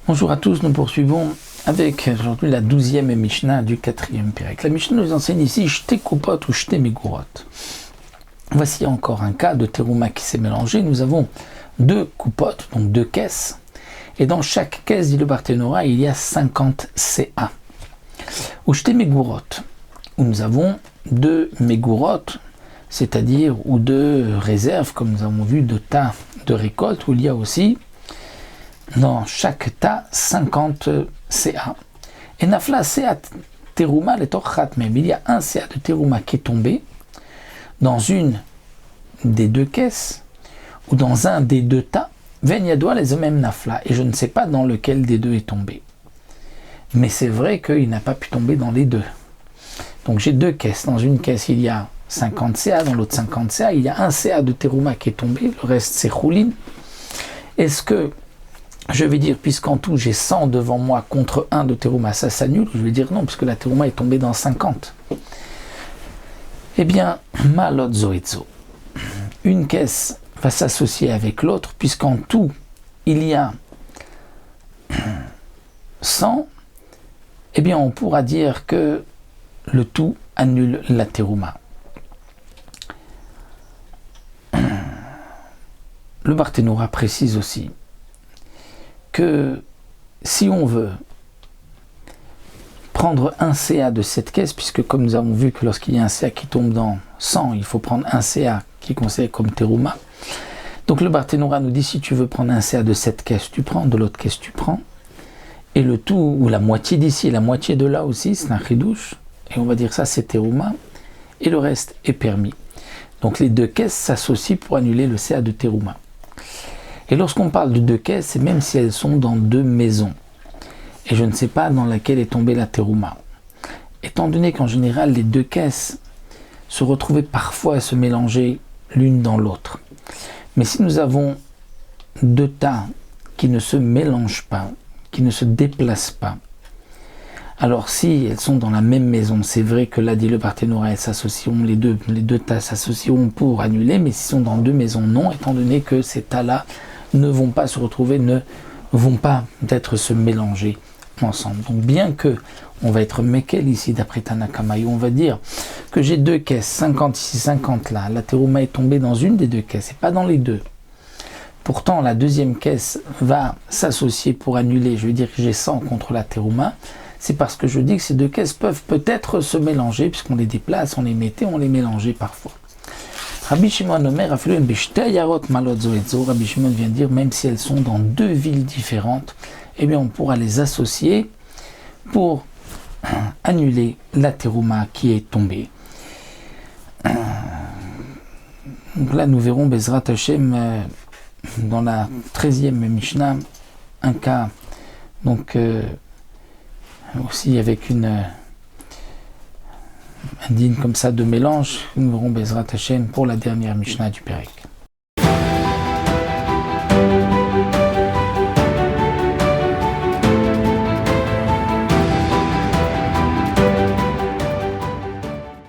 Bonjour à tous, nous poursuivons avec aujourd'hui la 12e Mishnah du 4e Pérec. La Mishnah nous enseigne ici Shte Kupot ou Shte Megurot. Voici encore un cas de terouma qui s'est mélangé. Nous avons deux coupotes, donc deux caisses, et dans chaque caisse, dit le Barthénora, il y a 50 CA. Ou Shte Megurot, où nous avons deux Megurot, c'est-à-dire ou deux réserves, comme nous avons vu, de tas de récolte, où il y a aussi dans chaque tas 50 CA. Et Nafla CA terouma le torchat même. Il y a un CA de terouma qui est tombé dans une des deux caisses ou dans un des deux tas. Ven yadoua les mêmes Nafla. Et je ne sais pas dans lequel des deux est tombé. Mais c'est vrai qu'il n'a pas pu tomber dans les deux. Donc j'ai deux caisses. Dans une caisse, il y a 50 CA, dans l'autre 50 CA. Il y a un CA de terouma qui est tombé, le reste c'est choulin. Est-ce que je vais dire, puisqu'en tout j'ai 100 devant moi contre 1 de terouma, ça s'annule? Je vais dire non, puisque la terouma est tombée dans 50. Eh bien, malot zoetzo. Une caisse va s'associer avec l'autre, puisqu'en tout il y a 100. Eh bien, on pourra dire que le tout annule la terouma. Le Barthénora précise aussi que si on veut prendre un CA de cette caisse, puisque comme nous avons vu que lorsqu'il y a un CA qui tombe dans 100, il faut prendre un CA qui est considéré comme terouma. Donc le Barthénora nous dit, si tu veux prendre un CA de cette caisse, tu prends, de l'autre caisse, tu prends. Et le tout, ou la moitié d'ici, la moitié de là aussi, c'est un chidouche. Et on va dire ça, c'est terouma. Et le reste est permis. Donc les deux caisses s'associent pour annuler le CA de terouma. Et lorsqu'on parle de deux caisses, c'est même si elles sont dans deux maisons. Et je ne sais pas dans laquelle est tombée la terouma. Étant donné qu'en général, les deux caisses se retrouvaient parfois à se mélanger l'une dans l'autre. Mais si nous avons deux tas qui ne se mélangent pas, qui ne se déplacent pas, alors si elles sont dans la même maison, c'est vrai que là, dit le Barthénora, elles s'associeront, les deux tas s'associeront pour annuler, mais s'ils sont dans deux maisons, non, étant donné que ces tas-là ne vont pas se retrouver, ne vont pas peut-être se mélanger ensemble. Donc bien que on va être mekel ici d'après Tanakamayu, on va dire que j'ai deux caisses, 50 ici, 50 là, la terouma est tombée dans une des deux caisses et pas dans les deux. Pourtant la deuxième caisse va s'associer pour annuler, je veux dire que j'ai 100 contre la terouma, c'est parce que je dis que ces deux caisses peuvent peut-être se mélanger, puisqu'on les déplace, on les mettait, on les mélangeait parfois. Rabbi Shimon Omer, Rabbi Shimon vient dire, même si elles sont dans deux villes différentes, eh bien on pourra les associer pour annuler la terouma qui est tombée. Donc là nous verrons Bezrat Hashem dans la 13e Mishnah un cas donc aussi avec un digne comme ça de mélange. Nous verrons Bezrat Hashem pour la dernière Mishnah du Pérec.